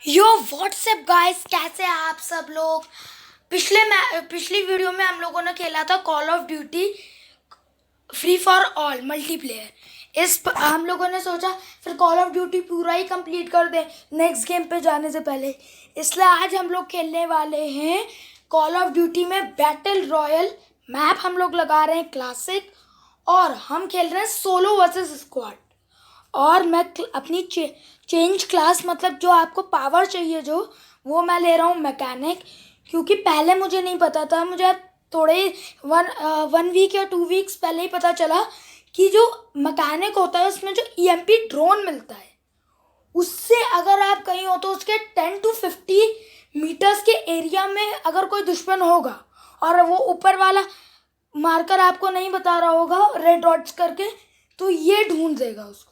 यो WhatsApp guys, कैसे हैं आप सब लोग। पिछली वीडियो में हम लोगों ने खेला था call of duty free for all multiplayer. हम लोगों ने सोचा फिर कॉल ऑफ ड्यूटी पूरा ही कंप्लीट कर दें नेक्स्ट गेम पे जाने से पहले, इसलिए आज हम लोग खेलने वाले हैं कॉल ऑफ ड्यूटी में बैटल रॉयल। मैप हम लोग लगा रहे हैं क्लासिक और हम खेल रहे हैं सोलो वर्सेस स्क्वाड। और मैं अपनी चेंज क्लास, मतलब जो आपको पावर चाहिए जो, वो मैं ले रहा हूँ मैकेनिक, क्योंकि पहले मुझे नहीं पता था। मुझे थोड़े वन वीक या 2 वीक्स पहले ही पता चला कि जो मैकेनिक होता है उसमें जो ईएमपी ड्रोन मिलता है, उससे अगर आप कहीं हो तो उसके 10 to 50 मीटर्स के एरिया में अगर कोई दुश्मन होगा और वो ऊपर वाला मार्कर आपको नहीं बता रहा होगा रेड डॉट्स करके, तो ये ढूंढ देगा उसको।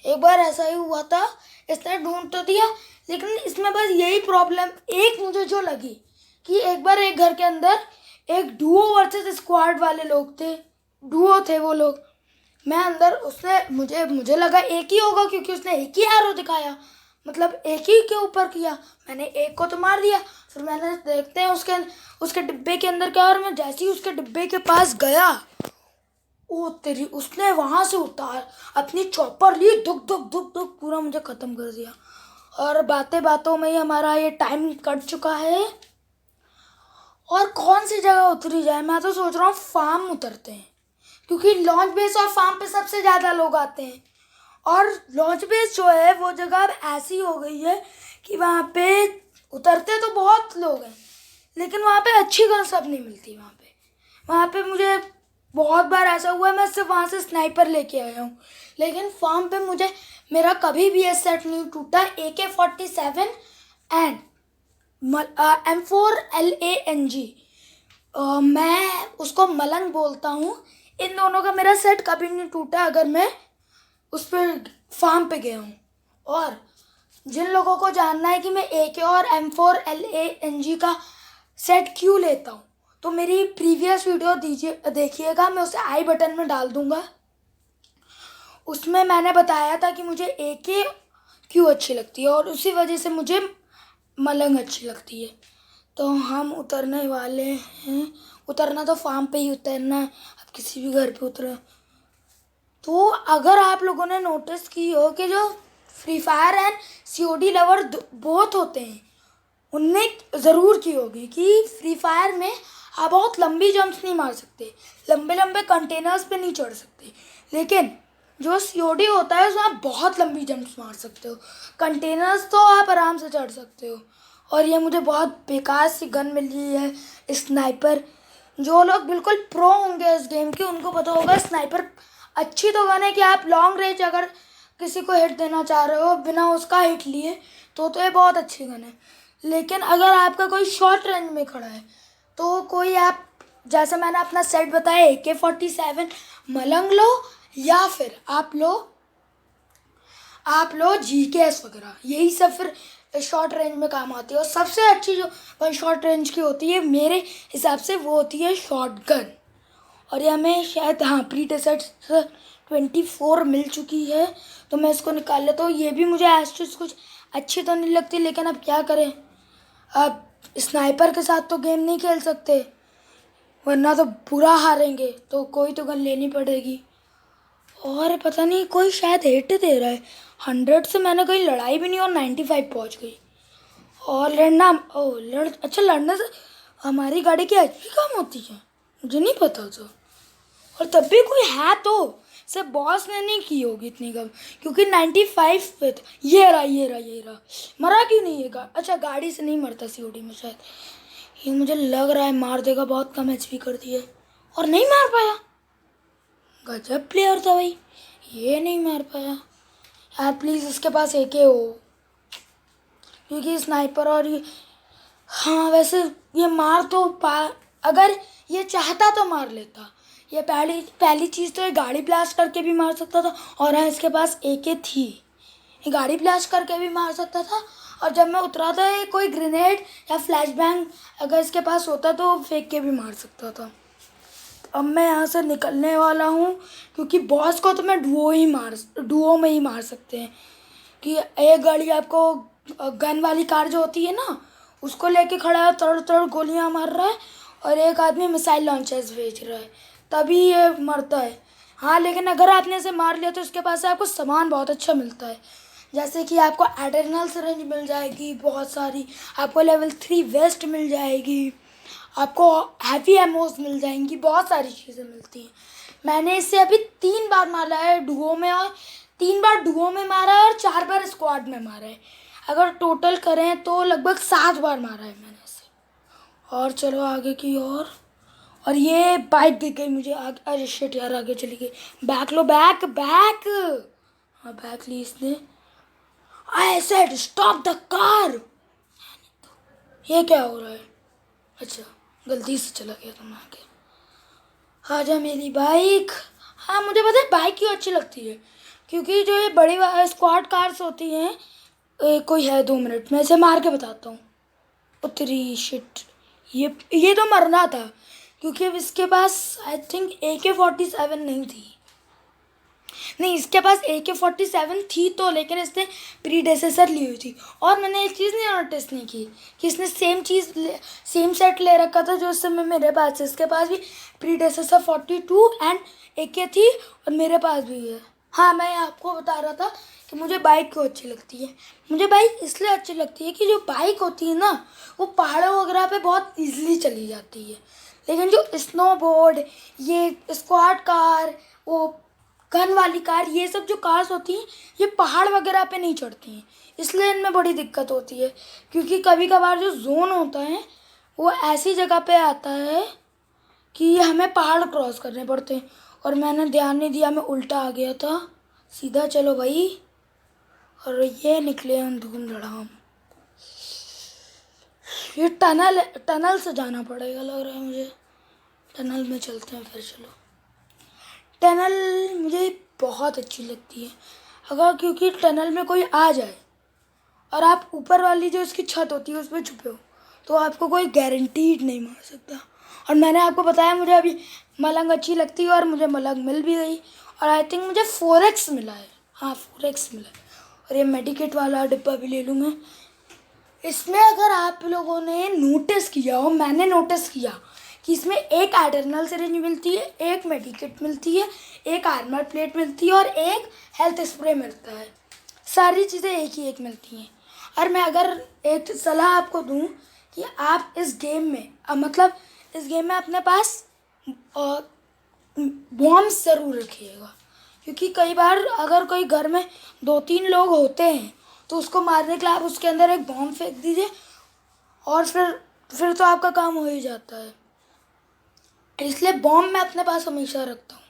एक बार ऐसा ही हुआ था, इसने ढूंढ तो दिया, लेकिन इसमें बस यही प्रॉब्लम एक मुझे जो लगी कि एक बार एक घर के अंदर एक डुओ वर्सेस स्क्वाड वाले लोग थे, डुओ थे वो लोग। मैं अंदर, उसने मुझे लगा एक ही होगा क्योंकि उसने एक ही एरो दिखाया, मतलब एक ही के ऊपर किया। मैंने एक को तो मार दिया, फिर मैंने देखते हैं उसके डिब्बे के अंदर क्या। और मैं जैसे ही उसके डिब्बे के पास गया, ओ तेरी, उसने वहां से उतार अपनी चॉपर ली, दुक दुक दुक दुक पूरा मुझे खत्म कर दिया। और बातें बातों में ही हमारा ये टाइम कट चुका है। और कौन सी जगह उतरी जाए, मैं तो सोच रहा हूँ फार्म उतरते हैं, क्योंकि लॉन्च बेस और फार्म पे सबसे ज़्यादा लोग आते हैं। और लॉन्च बेस जो है वो जगह अब ऐसी हो गई है कि वहाँ पे उतरते तो बहुत लोग हैं, लेकिन वहाँ पे अच्छी गन सब नहीं मिलती। वहाँ पे मुझे बहुत बार ऐसा हुआ है मैं सिर्फ वहाँ से स्नाइपर लेके आया हूँ, लेकिन फार्म पे मेरा कभी भी ये सेट नहीं टूटा। AK-47 एंड M4LANG, मैं उसको मलंग बोलता हूँ। इन दोनों का मेरा सेट कभी नहीं टूटा अगर मैं उस पर फार्म पे गया हूँ। और जिन लोगों को जानना है कि मैं AK और M4LANG का सेट क्यों लेता हूँ, तो मेरी प्रीवियस वीडियो देखिएगा, मैं उसे आई बटन में डाल दूँगा। उसमें मैंने बताया था कि मुझे AK क्यों अच्छी लगती है और उसी वजह से मुझे मलंग अच्छी लगती है। तो हम उतरने वाले हैं। उतरना तो फार्म पे ही उतरना है, अब किसी भी घर पे उतरे। तो अगर आप लोगों ने नोटिस की हो कि जो free fire and COD lover both होते हैं, उनने ज़रूर की होगी कि फ्री फायर में आप बहुत लंबी जंप्स नहीं मार सकते, लंबे लंबे कंटेनर्स पे नहीं चढ़ सकते, लेकिन जो COD होता है उसमें आप बहुत लंबी जंप्स मार सकते हो। कंटेनर्स तो आप आराम से चढ़ सकते हो। और ये मुझे बहुत बेकार सी गन मिली है, स्नाइपर। जो लोग बिल्कुल प्रो होंगे इस गेम के, उनको पता होगा स्नाइपर अच्छी तो गन है कि आप लॉन्ग रेंज अगर किसी को हिट देना चाह रहे हो बिना उसका हिट लिए, तो ये बहुत अच्छी गन है। लेकिन अगर आपका कोई शॉर्ट रेंज में खड़ा है, तो कोई आप, जैसे मैंने अपना सेट बताया, AK-47 मलंग लो, या फिर आप लो GKS वगैरह, यही सब फिर शॉर्ट रेंज में काम आती है। और सबसे अच्छी जो वन शॉर्ट रेंज की होती है मेरे हिसाब से, वो होती है शॉर्ट गन। और ये हमें शायद, हाँ, प्री डेसर्ट 24 मिल चुकी है, तो मैं इसको निकाल लेता हूँ। ये भी मुझे एस्ट्रिस कुछ अच्छी तो नहीं लगती, लेकिन अब क्या करें, अब स्नाइपर के साथ तो गेम नहीं खेल सकते, वरना तो पूरा हारेंगे, तो कोई तो गन लेनी पड़ेगी। और पता नहीं कोई शायद हिट दे रहा है 100 से, मैंने कहीं लड़ाई भी नहीं और 95 पहुँच गई। और अच्छा, लड़ने से हमारी गाड़ी की HP कम होती है, मुझे नहीं पता था। और तब भी कोई है तो सिर्फ बॉस ने नहीं की होगी इतनी कम, क्योंकि 95 पे था। ये रहा मरा क्यों नहीं है अच्छा, गाड़ी से नहीं मरता COD में शायद। ये मुझे लग रहा है मार देगा, बहुत कम HP कर दी है और नहीं मार पाया। गजब प्लेयर था भाई, ये नहीं मार पाया। यार प्लीज़ इसके पास AK हो, क्योंकि स्नाइपर और ये, हाँ वैसे ये मार तो अगर ये चाहता तो मार लेता। ये पहली चीज़ तो ये गाड़ी ब्लास्ट करके भी मार सकता था, और हाँ इसके पास AK थी, ये गाड़ी ब्लास्ट करके भी मार सकता था। और जब मैं उतरा था, ये कोई ग्रेनेड या फ्लैश बैंग अगर इसके पास होता तो फेंक के भी मार सकता था। अब मैं यहाँ से निकलने वाला हूँ, क्योंकि बॉस को तो मैं डुओ में ही मार सकते हैं, कि एक गाड़ी आपको गन वाली कार जो होती है ना, उसको लेके खड़ा है, तड़ तड़ गोलियां मार रहा है, और एक आदमी मिसाइल लॉन्चर्स भेज रहा है, तभी ये मरता है। हाँ, लेकिन अगर आपने इसे मार लिया तो उसके पास से आपको सामान बहुत अच्छा मिलता है, जैसे कि आपको एडर्नल सिरिंज मिल जाएगी बहुत सारी, आपको लेवल 3 वेस्ट मिल जाएगी, आपको हैवी एमोस मिल जाएंगी, बहुत सारी चीज़ें मिलती हैं। मैंने इसे अभी 3 बार मारा है डुओ में, और 3 बार डुओ में मारा है और 4 बार स्क्वाड में मारा है। अगर टोटल करें तो लगभग 7 बार मारा है मैंने इसे। और चलो आगे की और ये बाइक दिख गई मुझे आगे। अरे शिट यार, आगे चली गई। बैक लो, बैक बैक। हाँ, बैक ली इसने। I said stop the car. ये क्या हो रहा है? अच्छा, गलती से चला गया था मैं आगे। आजा मेरी बाइक। हाँ, मुझे पता है बाइक क्यों अच्छी लगती है, क्योंकि जो ये बड़ी स्क्वाड कार्स होती हैं, कोई है 2 मिनट में इसे मार के बताता हूँ। उतरी शिट, ये तो मरना था, क्योंकि अब इसके पास आई थिंक AK-47 नहीं थी। नहीं, इसके पास AK-47 थी तो, लेकिन इसने प्रीडेसेसर ली हुई थी। और मैंने एक चीज़ नहीं नोटिस नहीं की कि इसने सेम सेट ले रखा था जो इस समय मेरे पास है। इसके पास भी प्रीडेसेसर 42 एंड AK थी, और मेरे पास भी है। हाँ, मैं आपको बता रहा था कि मुझे बाइक क्यों अच्छी लगती है। मुझे बाइक इसलिए अच्छी लगती है कि जो बाइक होती है ना, वो पहाड़ों वगैरह पे बहुत ईजिली चली जाती है, लेकिन जो स्नोबोर्ड, ये स्क्वाड कार, वो गन वाली कार, ये सब जो कार्स होती हैं, ये पहाड़ वगैरह पे नहीं चढ़ती हैं, इसलिए इनमें बड़ी दिक्कत होती है। क्योंकि कभी कभार जो जोन होता है वो ऐसी जगह पे आता है कि हमें पहाड़ क्रॉस करने पड़ते हैं, और मैंने ध्यान नहीं दिया, मैं उल्टा आ गया था सीधा। चलो भाई, और ये निकले हम धूम धड़ाम। ये टनल से जाना पड़ेगा लग रहा है मुझे। टनल में चलते हैं फिर। चलो, टनल मुझे बहुत अच्छी लगती है, अगर क्योंकि टनल में कोई आ जाए और आप ऊपर वाली जो इसकी छत होती है उस पर छुपे हो, तो आपको कोई गारंटीड नहीं मार सकता। और मैंने आपको बताया मुझे अभी मलंग अच्छी लगती है, और मुझे मलंग मिल भी गई, और आई थिंक मुझे 4x मिला है। हाँ, 4x मिला है। और ये मेडिकेट वाला डिब्बा भी ले लूँ मैं। इसमें अगर आप लोगों ने नोटिस किया हो, मैंने नोटिस किया कि इसमें एक एडर्नल सिरिंज मिलती है, एक मेडिकेट मिलती है, एक आर्मर प्लेट मिलती है, और एक हेल्थ स्प्रे मिलता है। सारी चीज़ें एक ही एक मिलती हैं। और मैं अगर एक सलाह आपको दूं कि आप इस गेम में मतलब इस गेम में अपने पास बॉम्ब्स ज़रूर रखिएगा, क्योंकि कई बार अगर कोई घर में 2-3 लोग होते हैं तो उसको मारने के लिए आप उसके अंदर एक बॉम्ब फेंक दीजिए, और फिर तो आपका काम हो ही जाता है। इसलिए बॉम्ब मैं अपने पास हमेशा रखता हूँ।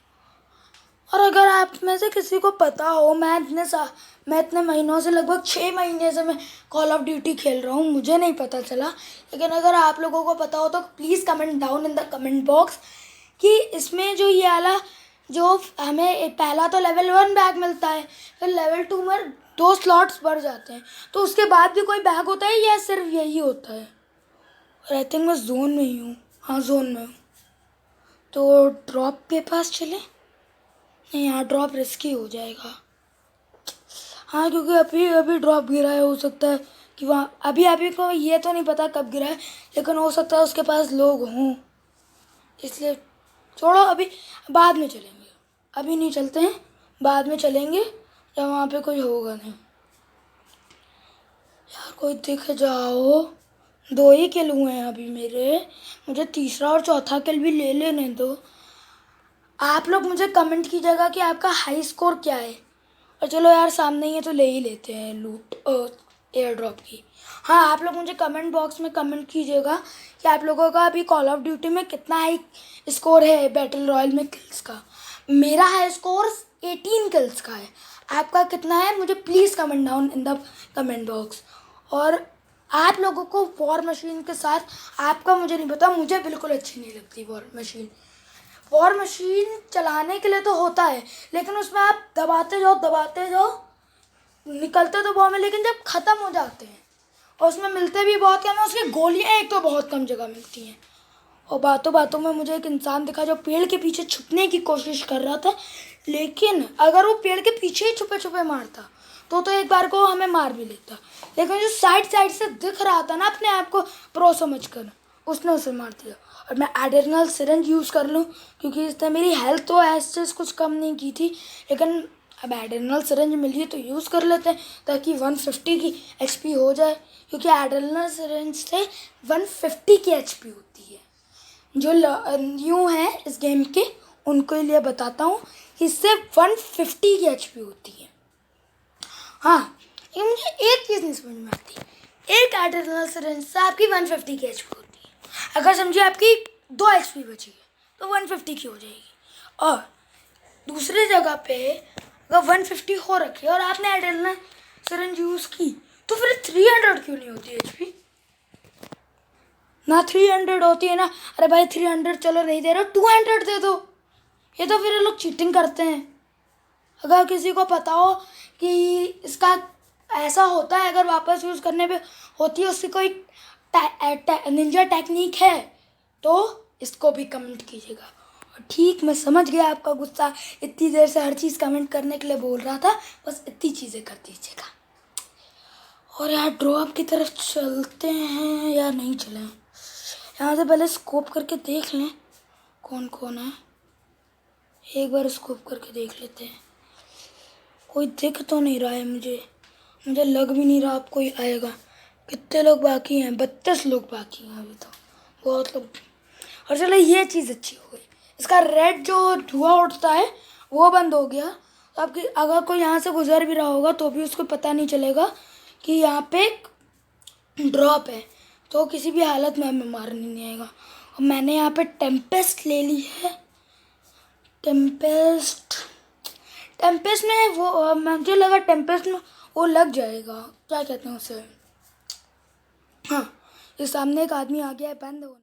और अगर आप में से किसी को पता हो, मैं इतने महीनों से, लगभग 6 महीने से मैं कॉल ऑफ ड्यूटी खेल रहा हूँ, मुझे नहीं पता चला, लेकिन अगर आप लोगों को पता हो तो please comment down in the comment box कि इसमें जो ये वाला, जो हमें पहला तो लेवल 1 बैग मिलता है, फिर लेवल 2 में 2 स्लॉट्स बढ़ जाते हैं, तो उसके बाद भी कोई बैग होता है या सिर्फ यही होता है? और आई थिंक मैं जोन में ही हूँ। हाँ, जोन में हूँ। तो ड्रॉप के पास चलें? नहीं, यहाँ ड्रॉप रिस्की हो जाएगा। हाँ, क्योंकि अभी ड्रॉप गिरा है, हो सकता है कि वहाँ अभी को ये तो नहीं पता कब गिरा है, लेकिन हो सकता है उसके पास लोग हों, इसलिए छोड़ो, अभी बाद में चलेंगे। अभी नहीं चलते हैं, बाद में चलेंगे जब वहाँ पे कोई होगा नहीं। यार, कोई दिख जाओ। 2 ही किल हुए हैं अभी मेरे, मुझे तीसरा और चौथा किल भी ले लेने दो। आप लोग मुझे कमेंट कीजिएगा कि आपका हाई स्कोर क्या है। और चलो यार, सामने ही है तो ले ही लेते हैं लूट एयर ड्रॉप की। हाँ, आप लोग मुझे कमेंट बॉक्स में कमेंट कीजिएगा कि आप लोगों का अभी कॉल ऑफ ड्यूटी में कितना हाई स्कोर है बैटल रॉयल में किल्स का। मेरा हाई स्कोर 18 किल्स का है। आपका कितना है मुझे please comment down in the comment box. और आप लोगों को वॉर मशीन के साथ, आपका मुझे नहीं पता, मुझे बिल्कुल अच्छी नहीं लगती वॉर मशीन। वॉर मशीन चलाने के लिए तो होता है, लेकिन उसमें आप दबाते जाओ, निकलते तो बॉम्ब है, लेकिन जब ख़त्म हो जाते हैं और उसमें मिलते भी बहुत कम है, उसकी गोलियां एक तो बहुत कम जगह मिलती हैं। और बातों बातों में मुझे एक इंसान दिखा जो पेड़ के पीछे छुपने की कोशिश कर रहा था, लेकिन अगर वो पेड़ के पीछे ही छुपे छुपे मारता तो एक बार को हमें मार भी लेता, लेकिन जो साइड साइड से दिख रहा था ना अपने आप को प्रो समझ कर, उसने उसे मार दिया। और मैं एडिशनल सिरिंज यूज़ कर लूँ क्योंकि इसने मेरी हेल्थ तो ऐसे कुछ कम नहीं की थी, लेकिन अब एडिशनल सिरिंज मिली है तो यूज़ कर लेते हैं ताकि 150 की एचपी हो जाए, क्योंकि एडिशनल सिरिंज से 150 की एचपी होती है। जो न्यू है इस गेम के उनके लिए बताता हूँ कि इससे 150 की एचपी होती है। हाँ, लेकिन मुझे एक चीज़ नहीं समझ में आती, एक एडिशनल सिरिंज से आपकी 150 की एचपी होती है। अगर समझिए आपकी 2 एचपी बची है तो 150 की हो जाएगी, और दूसरी जगह पे अगर 150 हो रखी है और आपने एडिशनल सिरिंज यूज़ की तो फिर 300 क्यों नहीं होती एचपी? ना 300 होती है ना। अरे भाई 300 चलो नहीं दे रहे, 200 दे दो। ये तो फिर ये लोग चीटिंग करते हैं। अगर किसी को पता हो कि इसका ऐसा होता है, अगर वापस यूज़ करने पे होती है उसकी कोई निंजा टेक्निक है तो इसको भी कमेंट कीजिएगा। और ठीक, मैं समझ गया आपका गुस्सा, इतनी देर से हर चीज़ कमेंट करने के लिए बोल रहा था, बस इतनी चीज़ें कर दीजिएगा। और यार ड्रॉप की तरफ चलते हैं या नहीं चलें? यहाँ से पहले स्कोप करके देख लें कौन कौन है। एक बार स्कोप करके देख लेते हैं। कोई दिख तो नहीं रहा है मुझे लग भी नहीं रहा अब कोई आएगा। कितने लोग बाकी हैं? 32 लोग बाकी हैं अभी तो, बहुत लोग। और चलो ये चीज़ अच्छी हो गई, इसका रेड जो धुआं उठता है वो बंद हो गया। तो आपकी अगर कोई यहाँ से गुजर भी रहा होगा तो भी उसको पता नहीं चलेगा कि यहाँ पे ड्रॉप है, तो किसी भी हालत में हमें मारने नहीं आएगा। और मैंने यहाँ पे टेम्पेस्ट ले ली है। टेम्पेस्ट में वो मुझे लगा टेम्पेस्ट में वो लग जाएगा, क्या कहते हैं उसे। हाँ, ये सामने एक आदमी आ गया है, बंद हो।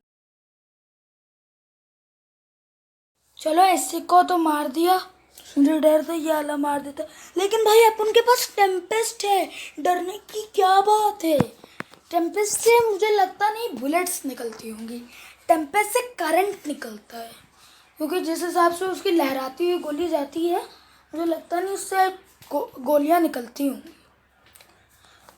चलो इसी को तो मार दिया, मुझे डर था ये वाला मार देता, लेकिन भाई अपन के पास टेम्पेस्ट है, डरने की क्या बात है। टेम्पेस्ट से मुझे लगता नहीं बुलेट्स निकलती होंगी, टेम्पेस्ट से करंट निकलता है, क्योंकि जिस हिसाब से उसकी लहराती हुई गोली जाती है मुझे लगता नहीं उससे गोलियां निकलती होंगी।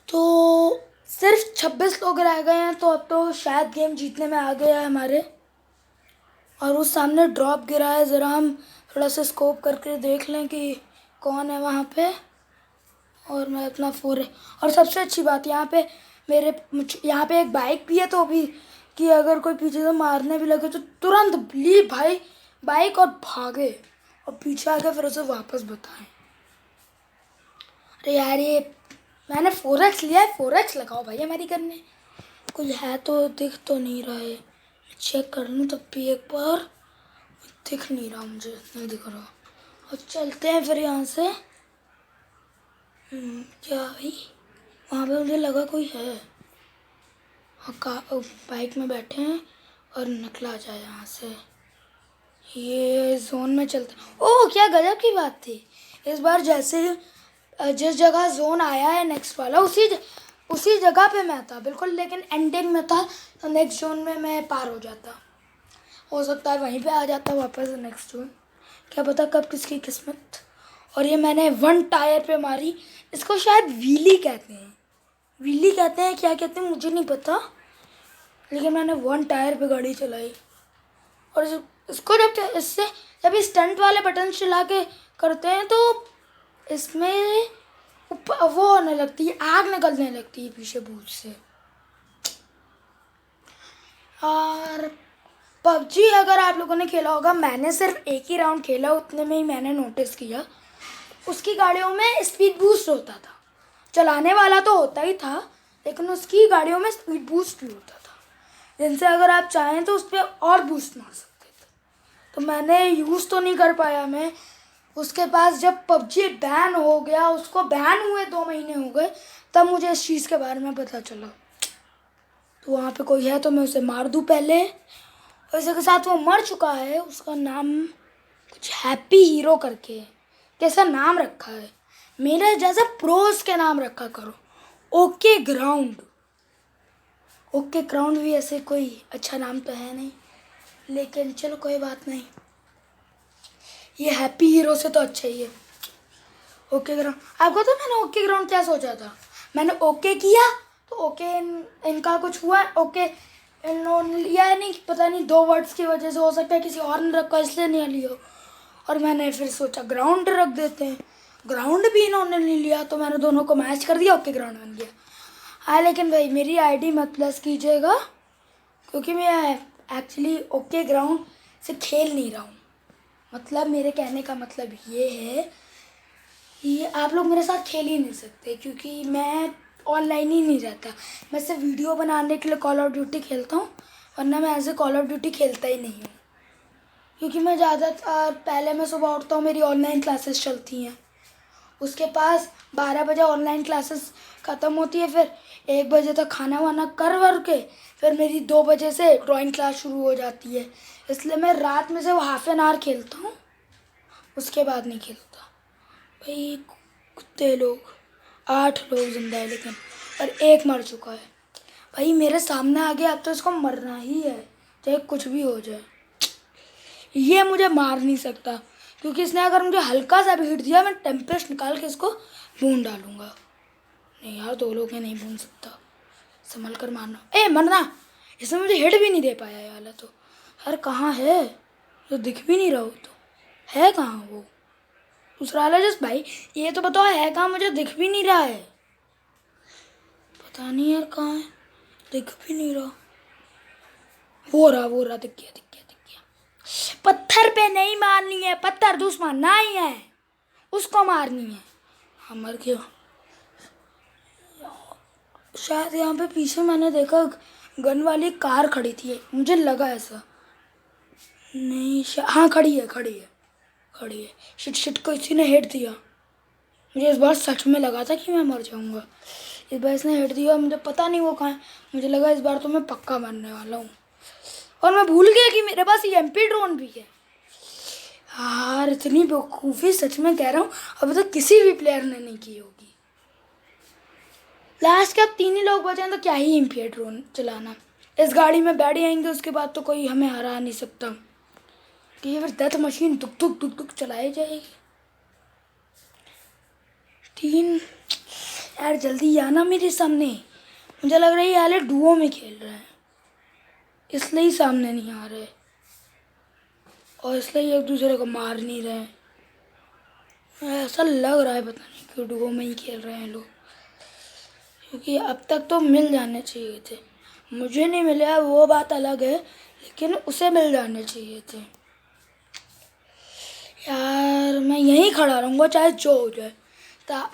तो सिर्फ 26 लोग रह गए हैं, तो अब तो शायद गेम जीतने में आ गया है हमारे। और उस सामने ड्रॉप गिरा है, ज़रा हम थोड़ा सा स्कोप करके देख लें कि कौन है वहाँ पे। और मैं अपना और सबसे अच्छी बात यहाँ पे यहाँ पे एक बाइक भी है, तो भी कि अगर कोई पीछे से मारने भी लगे तो तुरंत ली भाई बाइक और भागे और पीछे आके फिर उसे वापस बताएं। अरे यार ये मैंने 4x लिया है, 4x लगाओ भाई हमारी करने। कोई है तो दिख तो नहीं रहा है, चेक कर लूँ तब भी एक बार। दिख नहीं रहा, मुझे नहीं दिख रहा। और चलते हैं फिर यहाँ से। क्या भाई वहाँ पे मुझे लगा कोई है। बाइक में बैठे हैं और निकला जाए यहाँ से। ये जोन में चलते। ओह क्या गजब की बात थी, इस बार जैसे जिस जगह जोन आया है नेक्स्ट वाला उसी जगह पे मैं था बिल्कुल, लेकिन एंडिंग में था, तो नेक्स्ट जोन में मैं पार हो जाता। हो सकता है वहीं पे आ जाता वापस नेक्स्ट जोन, क्या पता कब किसकी किस्मत। और ये मैंने 1 टायर पे मारी, इसको शायद व्हीली कहते हैं, क्या कहते हैं मुझे नहीं पता, लेकिन मैंने 1 टायर पे गाड़ी चलाई। और इसको जब स्टंट वाले बटन चला के करते हैं तो इसमें वो होने लगती है, आग निकलने लगती है पीछे बूथ से। और पबजी अगर आप लोगों ने खेला होगा, मैंने सिर्फ एक ही राउंड खेला, उतने में ही मैंने नोटिस किया उसकी गाड़ियों में स्पीड बूस्ट होता था। चलाने वाला तो होता ही था, लेकिन उसकी गाड़ियों में स्पीड बूस्ट भी होता था, जिनसे अगर आप चाहें तो उस पर और बूस्ट मार सकते थे। तो मैंने यूज़ तो नहीं कर पाया मैं। उसके पास जब पबजी बैन हो गया, उसको बैन हुए 2 महीने हो गए, तब मुझे इस चीज़ के बारे में पता चला। तो वहाँ पे कोई है तो मैं उसे मार दूँ पहले। और इसी के साथ वो मर चुका है, उसका नाम कुछ हैप्पी हीरो करके कैसा नाम रखा है, मेरे जैसे प्रोस के नाम रखा करो। ओके ग्राउंड भी ऐसे कोई अच्छा नाम तो है नहीं, लेकिन चलो कोई बात नहीं, ये हैप्पी हीरो से तो अच्छा ही है। ओके ग्राउंड, आपको तो मैंने ओके ग्राउंड क्या सोचा था, मैंने ओके किया तो ओके इनका कुछ हुआ, ओके इन्होंने लिया है नहीं, पता नहीं 2 वर्ड्स की वजह से, हो सकता है किसी और ने रखा इसलिए नहीं लिया। और मैंने फिर सोचा ग्राउंड रख देते हैं, ग्राउंड भी इन्होंने नहीं लिया तो मैंने दोनों को मैच कर दिया, ओके ग्राउंड बन गया। हाँ लेकिन भाई मेरी आईडी मत प्लस कीजिएगा, क्योंकि मैं एक्चुअली ओके ग्राउंड से खेल नहीं रहा हूँ। मतलब मेरे कहने का मतलब ये है कि आप लोग मेरे साथ खेल ही नहीं सकते, क्योंकि मैं ऑनलाइन ही नहीं रहता। मैं सिर्फ वीडियो बनाने के लिए कॉल ऑफ ड्यूटी खेलता हूँ, वरना मैं ऐसे कॉल ऑफ ड्यूटी खेलता ही नहीं हूँ। क्योंकि मैं ज़्यादातर पहले मैं सुबह उठता हूँ, मेरी ऑनलाइन क्लासेस चलती हैं, उसके पास 12 बजे ऑनलाइन क्लासेस ख़त्म होती है, फिर 1 बजे तक खाना वाना कर वर के फिर मेरी 2 बजे से ड्राइंग क्लास शुरू हो जाती है। इसलिए मैं रात में सिर्फ हाफ एन आवर खेलता हूँ, उसके बाद नहीं खेलता। भाई कुत्ते लोग 8 लोग जिंदा है लेकिन, और 1 मर चुका है। भाई मेरे सामने आ गया, अब तो इसको मरना ही है, चाहे कुछ भी हो जाए। ये मुझे मार नहीं सकता, क्योंकि इसने अगर मुझे हल्का सा भी हिट दिया, मैं टेम्पेस्ट निकाल के इसको भून डालूंगा। नहीं यार 2 लोग हैं, नहीं भून सकता, संभल कर मारना। ए मरना, इसने मुझे हिट भी नहीं दे पाया ये वाला तो। यार कहाँ है, तो दिख भी नहीं रहा हो तो, है कहाँ वो दूसरा वाला? जस्ट भाई ये तो बताओ है कहाँ, मुझे दिख भी नहीं रहा है, पता नहीं यार कहाँ है, दिख भी नहीं रहा। वो रहा, दिख गया। पत्थर पे नहीं मारनी है, पत्थर दुश्मन नहीं है, उसको मारनी है। हाँ मर गया। शायद यहाँ पे पीछे मैंने देखा गन वाली कार खड़ी थी, मुझे लगा ऐसा। नहीं हाँ खड़ी है। शिट को इसी ने हिट दिया। मुझे इस बार सच में लगा था कि मैं मर जाऊंगा, इस बार इसने हिट दिया, मुझे पता नहीं वो कहाँ है। मुझे लगा इस बार तो मैं पक्का मरने वाला हूँ, और मैं भूल गया कि मेरे पास EMP ड्रोन भी है। यार इतनी बेवकूफ़ी सच में कह रहा हूँ अभी तक किसी भी प्लेयर ने नहीं की होगी। लास्ट के अब 3 ही लोग बचे हैं, तो क्या ही EMP ड्रोन चलाना। इस गाड़ी में बैठ जाएंगे उसके बाद तो कोई हमें हरा नहीं सकता, कि ये फिर डेथ मशीन दुक दुक चलाई जाएगी। 3 यार जल्दी आना मेरे सामने, मुझे लग रहा है ये वाले डुओ में खेल रहे हैं, इसलिए ही सामने नहीं आ रहे, और इसलिए एक दूसरे को मार नहीं रहे हैं। ऐसा लग रहा है, पता नहीं क्यों डुओ में ही खेल रहे हैं लोग, क्योंकि अब तक तो मिल जाने चाहिए थे। मुझे नहीं मिले वो बात अलग है, लेकिन उसे मिल जाने चाहिए थे। यार मैं यहीं खड़ा रहूँगा चाहे जो हो जाए,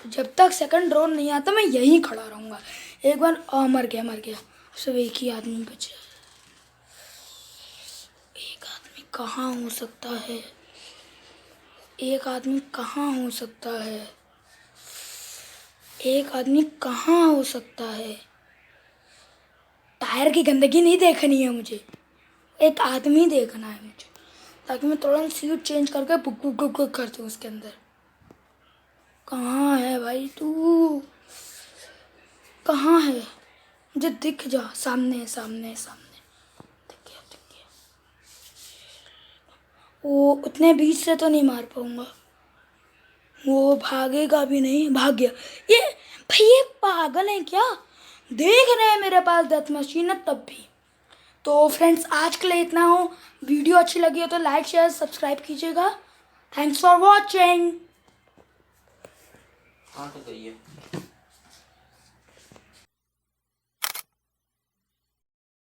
जब तक सेकंड ड्रोन नहीं आता मैं यहीं खड़ा रहूँगा। एक बार मर गया, सिर्फ एक ही आदमी बचा। एक आदमी कहाँ हो सकता है, एक आदमी कहाँ हो सकता है, एक आदमी कहाँ हो सकता है? टायर की गंदगी नहीं देखनी है मुझे, एक आदमी देखना है मुझे, ताकि मैं तुरंत सीट चेंज करके बुक बुक बुक बुक कर दूँ उसके अंदर। कहाँ है भाई तू, कहाँ है? मुझे दिख जा, सामने दिख गया। वो उतने बीच से तो नहीं मार पाऊंगा, वो भागेगा भी नहीं, भाग गया। ये भाई ये पागल है क्या, देख रहे हैं मेरे पास डेथ मशीन है तब भी। तो फ्रेंड्स आज के लिए इतना हो, वीडियो अच्छी लगी हो तो लाइक शेयर सब्सक्राइब कीजिएगा। Thanks for watching. हाँ तो करिए।